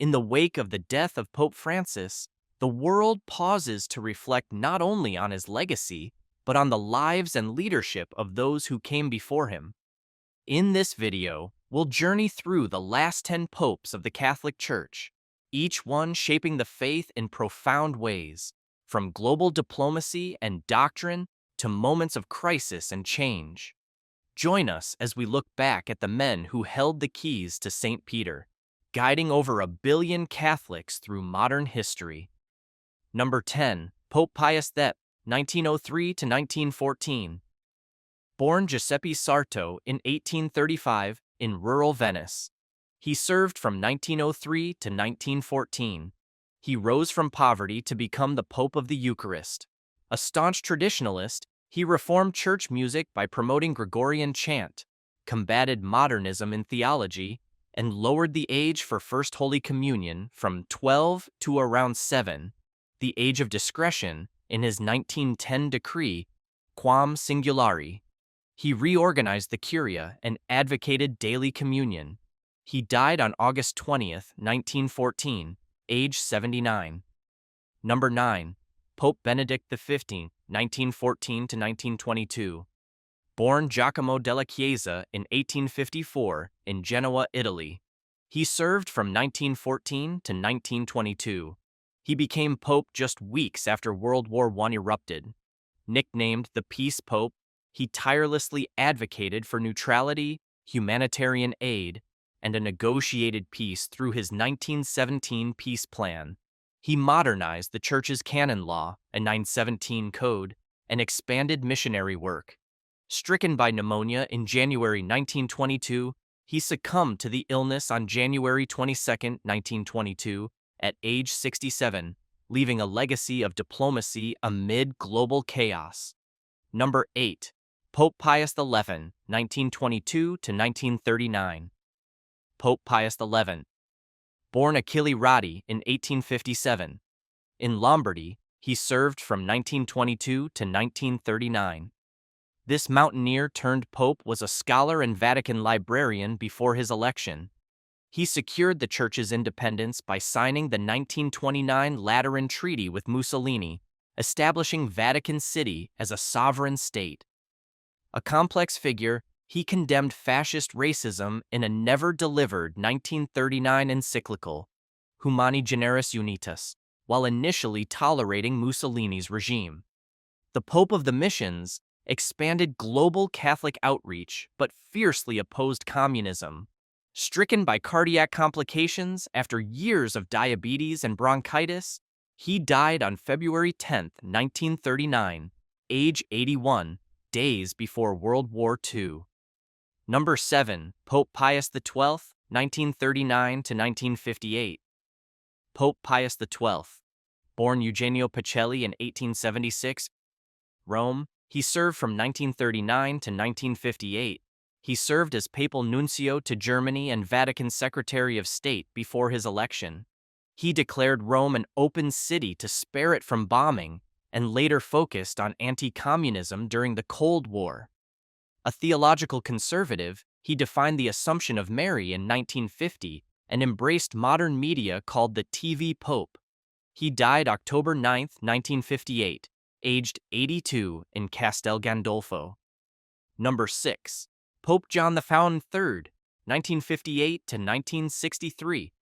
In the wake of the death of Pope Francis, the world pauses to reflect not only on his legacy, but on the lives and leadership of those who came before him. In this video, we'll journey through the last 10 popes of the Catholic Church, each one shaping the faith in profound ways, from global diplomacy and doctrine to moments of crisis and change. Join us as we look back at the men who held the keys to St. Peter, guiding over 1 billion Catholics through modern history. Number 10, Pope Pius X, 1903 to 1914. Born Giuseppe Sarto in 1835 in rural Venice, he served from 1903 to 1914. He rose from poverty to become the Pope of the Eucharist. A staunch traditionalist, he reformed church music by promoting Gregorian chant, combated modernism in theology, and lowered the age for First Holy Communion from 12 to around 7, the age of discretion, in his 1910 decree, Quam Singulari. He reorganized the Curia and advocated daily communion. He died on August 20, 1914, age 79. Number 9. Pope Benedict XV, 1914 to 1922. Born Giacomo della Chiesa in 1854 in Genoa, Italy. He served from 1914 to 1922. He became pope just weeks after World War I erupted. Nicknamed the Peace Pope, he tirelessly advocated for neutrality, humanitarian aid, and a negotiated peace through his 1917 peace plan. He modernized the Church's canon law, a 917 code, and expanded missionary work. Stricken by pneumonia in January 1922, he succumbed to the illness on January 22, 1922, at age 67, leaving a legacy of diplomacy amid global chaos. Number 8. Pope Pius XI, 1922 to 1939. Pope Pius XI. Born Achille Ratti in 1857. In Lombardy, he served from 1922 to 1939. This mountaineer-turned-pope was a scholar and Vatican librarian before his election. He secured the Church's independence by signing the 1929 Lateran Treaty with Mussolini, establishing Vatican City as a sovereign state. A complex figure, he condemned fascist racism in a never-delivered 1939 encyclical, Humani Generis Unitas, while initially tolerating Mussolini's regime. The Pope of the Missions expanded global Catholic outreach but fiercely opposed communism. Stricken by cardiac complications after years of diabetes and bronchitis, he died on February 10, 1939, age 81, days before World War II. Number 7. Pope Pius XII, 1939 to 1958. Pope Pius XII. Born Eugenio Pacelli in 1876, Rome, he served from 1939 to 1958. He served as papal nuncio to Germany and Vatican Secretary of State before his election. He declared Rome an open city to spare it from bombing, and later focused on anti-communism during the Cold War. A theological conservative, he defined the Assumption of Mary in 1950 and embraced modern media called the TV Pope. He died October 9, 1958, aged 82 in Castel Gandolfo. Number 6. Pope John the Fountain III, 1958 to 1963.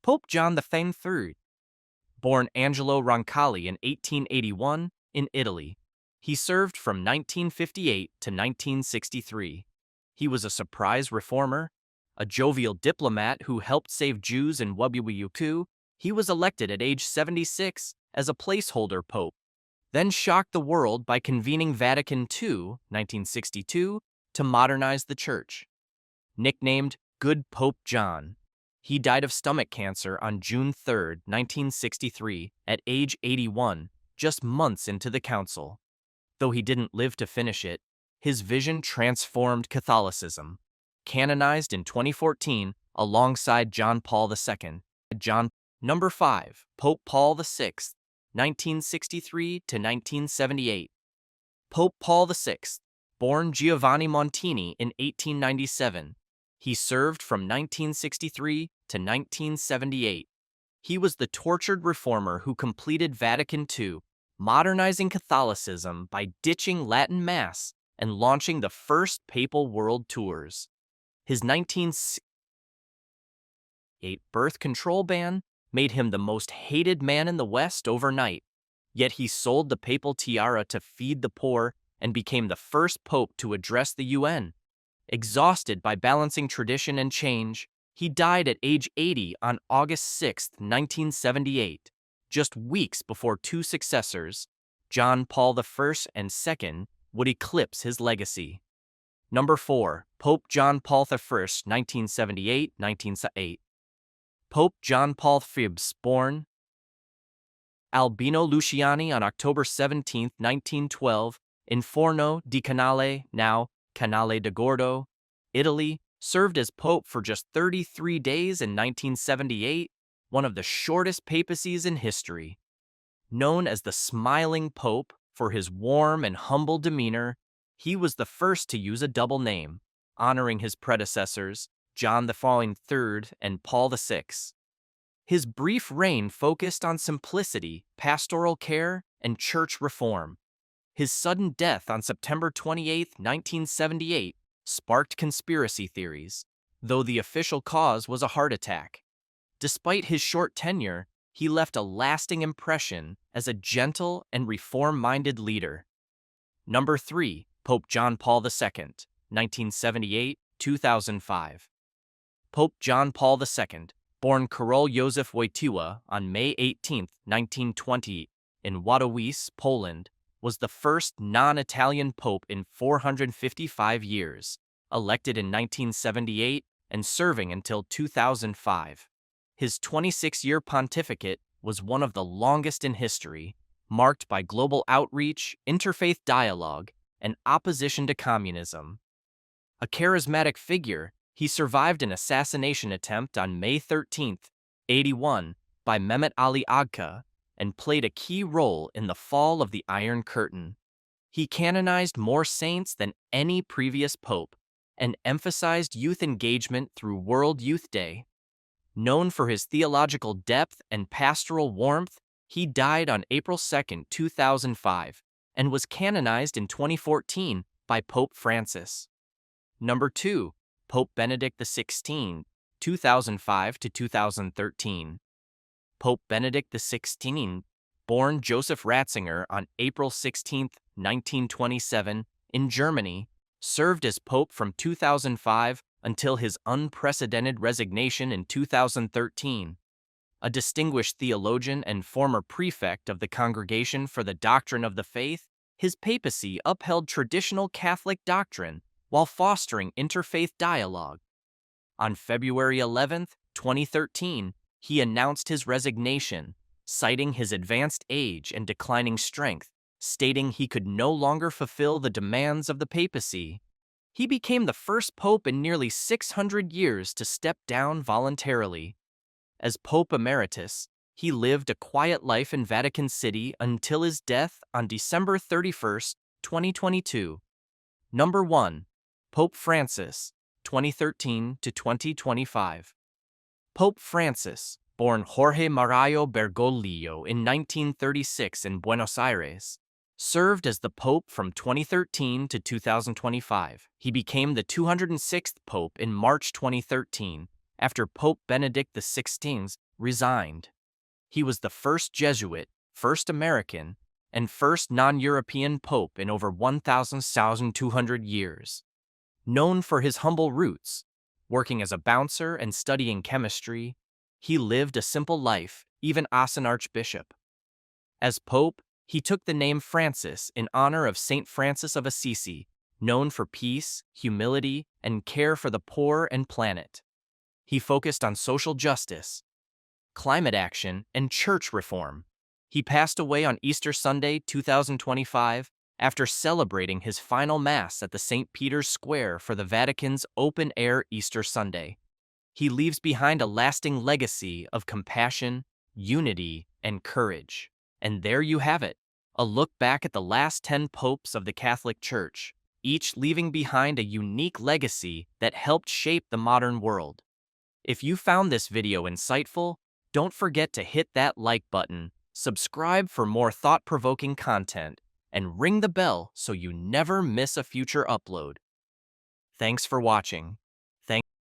Pope John the Fountain III. Born Angelo Roncalli in 1881 in Italy. He served from 1958 to 1963. He was a surprise reformer, a jovial diplomat who helped save Jews in WWII. He was elected at age 76 as a placeholder pope, then shocked the world by convening Vatican II, 1962, to modernize the Church. Nicknamed Good Pope John, he died of stomach cancer on June 3, 1963, at age 81, just months into the council. Though he didn't live to finish it, his vision transformed Catholicism. Canonized in 2014 alongside John Paul II. Number 5. Pope Paul VI, 1963 to 1978. Pope Paul VI. Born Giovanni Montini in 1897. He served from 1963 to 1978. He was the tortured reformer who completed Vatican II, modernizing Catholicism by ditching Latin Mass and launching the first papal world tours. His 1968 birth control ban made him the most hated man in the West overnight, yet he sold the papal tiara to feed the poor and became the first pope to address the UN. Exhausted by balancing tradition and change, he died at age 80 on August 6, 1978, just weeks before two successors, John Paul I and II, would eclipse his legacy. Number 4. Pope John Paul I, 1978-1978. Pope John Paul I, born Albino Luciani on October 17, 1912, in Forno di Canale, now Canale de Gordo, Italy, served as pope for just 33 days in 1978, one of the shortest papacies in history. Known as the Smiling Pope for his warm and humble demeanor, he was the first to use a double name, honoring his predecessors, John III and Paul VI. His brief reign focused on simplicity, pastoral care, and church reform. His sudden death on September 28, 1978, sparked conspiracy theories, though the official cause was a heart attack. Despite his short tenure, he left a lasting impression as a gentle and reform-minded leader. Number 3. Pope John Paul II, 1978-2005. Pope John Paul II, born Karol Józef Wojtyła on May 18, 1920, in Wadowice, Poland, was the first non-Italian pope in 455 years, elected in 1978 and serving until 2005. His 26-year pontificate was one of the longest in history, marked by global outreach, interfaith dialogue, and opposition to communism. A charismatic figure, he survived an assassination attempt on May 13, 81, by Mehmet Ali Agca, and played a key role in the fall of the Iron Curtain. He canonized more saints than any previous pope and emphasized youth engagement through World Youth Day. Known for his theological depth and pastoral warmth, he died on April 2, 2005, and was canonized in 2014 by Pope Francis. Number 2. Pope Benedict XVI, 2005 to 2013. Pope Benedict XVI, born Joseph Ratzinger on April 16, 1927, in Germany, served as pope from 2005 until his unprecedented resignation in 2013. A distinguished theologian and former prefect of the Congregation for the Doctrine of the Faith, his papacy upheld traditional Catholic doctrine while fostering interfaith dialogue. On February 11, 2013, he announced his resignation, citing his advanced age and declining strength, stating he could no longer fulfill the demands of the papacy. He became the first pope in nearly 600 years to step down voluntarily. As Pope Emeritus, he lived a quiet life in Vatican City until his death on December 31, 2022. Number 1. Pope Francis, 2013 to 2025. Pope Francis, born Jorge Mario Bergoglio in 1936 in Buenos Aires, served as the pope from 2013 to 2025. He became the 206th pope in March 2013 after Pope Benedict XVI resigned. He was the first Jesuit, first American, and first non-European pope in over 1,200 years. Known for his humble roots, working as a bouncer and studying chemistry, he lived a simple life, even as an archbishop. As pope, he took the name Francis in honor of Saint Francis of Assisi, known for peace, humility, and care for the poor and planet. He focused on social justice, climate action, and church reform. He passed away on Easter Sunday, 2025, after celebrating his final Mass at the St. Peter's Square for the Vatican's open-air Easter Sunday. He leaves behind a lasting legacy of compassion, unity, and courage. And there you have it, a look back at the last 10 popes of the Catholic Church, each leaving behind a unique legacy that helped shape the modern world. If you found this video insightful, don't forget to hit that like button, subscribe for more thought-provoking content, and ring the bell so you never miss a future upload. Thanks for watching. Thank